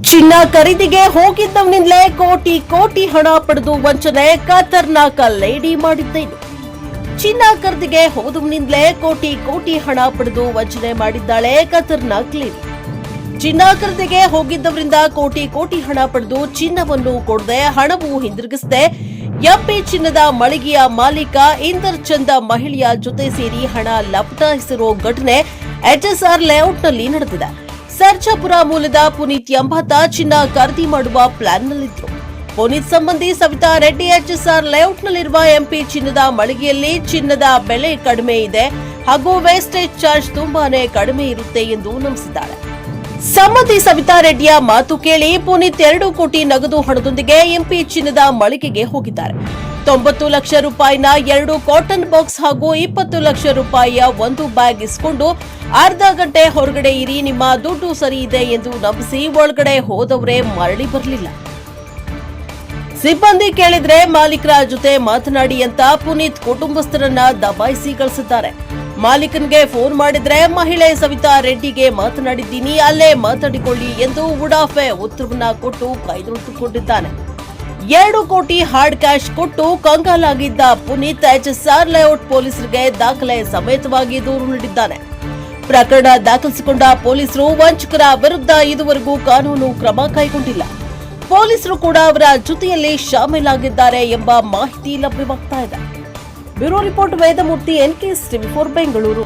ಚಿನ್ನ ಖರೀದಿಗೆ ಹೋಗಿದ್ದವನಿಂದಲೇ ಕೋಟಿ ಕೋಟಿ ಹಣ ಪಡೆದು ವಂಚನೆ ಖತರ್ನಾಕ ಲೇಡಿ ಮಾಡಿದ್ದೇನು. ಚಿನ್ನ ಖರೀದಿಗೆ ಹೋದವನಿಂದಲೇ ಕೋಟಿ ಕೋಟಿ ಹಣ ಪಡೆದು ವಂಚನೆ ಮಾಡಿದ್ದಾಳೆ ಖತರ್ನಾಕ್ ಲೇಡಿ. ಚಿನ್ನ ಖರೀದಿಗೆ ಹೋಗಿದ್ದವರಿಂದ ಕೋಟಿ ಕೋಟಿ ಹಣ ಪಡೆದು ಚಿನ್ನವನ್ನು ಕೊಡದೆ ಹಣವು ಹಿಂದಿರುಗಿಸದೆ ಎಂಪಿ ಚಿನ್ನದ ಮಳಿಗೆಯ ಮಾಲೀಕ ಇಂದರ್ ಚಂದ ಮಹಿಳೆಯ ಜೊತೆ ಸೇರಿ ಹಣ ಲಪಟಾಯಿಸಿರೋ ಘಟನೆ ಎಚ್ಎಸ್ಆರ್ ಲೇಔಟ್ನಲ್ಲಿ ನಡೆದಿದೆ. ಸರ್ಜಾಪುರ ಮೂಲದ ಪುನೀತ್ ಎಂಬಾತ ಚಿನ್ನ ಖರೀದಿ ಮಾಡುವ ಪ್ಲಾನ್ನಲ್ಲಿದ್ದರು. ಪುನೀತ್ ಸಂಬಂಧಿ ಸವಿತಾ ರೆಡ್ಡಿ ಎಚ್ಎಸ್ಆರ್ ಲೇಔಟ್ನಲ್ಲಿರುವ ಎಂಪಿ ಚಿನ್ನದ ಮಳಿಗೆಯಲ್ಲಿ ಚಿನ್ನದ ಬೆಲೆ ಕಡಿಮೆ ಇದೆ ಹಾಗೂ ವೇಸ್ಟೇಜ್ ಚಾರ್ಜ್ ತುಂಬಾನೇ ಕಡಿಮೆ ಇರುತ್ತೆ ಎಂದು ನಂಬಿಸಿದ್ದಾಳೆ. ಸಂಬಂಧಿ ಸವಿತಾ ರೆಡ್ಡಿಯ ಮಾತು ಕೇಳಿ ಪುನೀತ್ 2 ಕೋಟಿ ನಗದು ಹಣದೊಂದಿಗೆ ಎಂಪಿ ಚಿನ್ನದ ಮಳಿಗೆಗೆ ಹೋಗಿದ್ದಾರೆ. 90 ಲಕ್ಷ ರೂಪಾಯಿನ 2 ಕಾಟನ್ ಬಾಕ್ಸ್ ಹಾಗೂ 20 ಲಕ್ಷ ರೂಪಾಯಿಯ 1 ಬ್ಯಾಗ್ ಇಸ್ಕೊಂಡು ಅರ್ಧ ಗಂಟೆ ಹೊರಗಡೆ ಇರಿ, ನಿಮ್ಮ ದುಡ್ಡು ಸರಿ ಇದೆ ಎಂದು ನಂಬಿಸಿ ಒಳಗಡೆ ಹೋದವರೇ ಮರಳಿ ಬರಲಿಲ್ಲ. ಸಿಬ್ಬಂದಿ ಕೇಳಿದ್ರೆ ಮಾಲೀಕರ ಜೊತೆ ಮಾತನಾಡಿ ಅಂತ ಪುನೀತ್ ಕುಟುಂಬಸ್ಥರನ್ನ ದಬಾಯಿಸಿ ಕಳಿಸಿದ್ದಾರೆ. ಮಾಲೀಕನಿಗೆ ಫೋನ್ ಮಾಡಿದ್ರೆ ಮಹಿಳೆ ಸವಿತಾ ರೆಡ್ಡಿಗೆ ಮಾತನಾಡಿದ್ದೀನಿ, ಅಲ್ಲೇ ಮಾತಾಡಿಕೊಳ್ಳಿ ಎಂದು ಉಡಾಫೆ ಉತ್ತರವನ್ನ ಕೊಟ್ಟು ಕೈದುಕೊಂಡಿದ್ದಾನೆ. 2 ಕೋಟಿ ಹಾರ್ಡ್ ಕ್ಯಾಶ್ ಕೊಟ್ಟು ಕಂಗಾಲಾಗಿದ್ದ ಪುನೀತ್ ಎಚ್ಎಸ್ಆರ್ ಲೇಔಟ್ ಪೊಲೀಸರಿಗೆ ದಾಖಲೆ ಸಮೇತವಾಗಿ ದೂರು ನೀಡಿದ್ದಾನೆ. ಪ್ರಕರಣ ದಾಖಲಿಸಿಕೊಂಡ ಪೊಲೀಸರು ವಂಚಕರ ವಿರುದ್ಧ ಇದುವರೆಗೂ ಕಾನೂನು ಕ್ರಮ ಕೈಗೊಂಡಿಲ್ಲ. ಪೊಲೀಸರು ಕೂಡ ಅವರ ಜೊತೆಯಲ್ಲಿ ಶಾಮೀಲಾಗಿದ್ದಾರೆ ಎಂಬ ಮಾಹಿತಿ ಲಭ್ಯವಾಗ್ತಾ ಇದೆ. Bureau report Vedamurthy, NKS TV4 Bengaluru.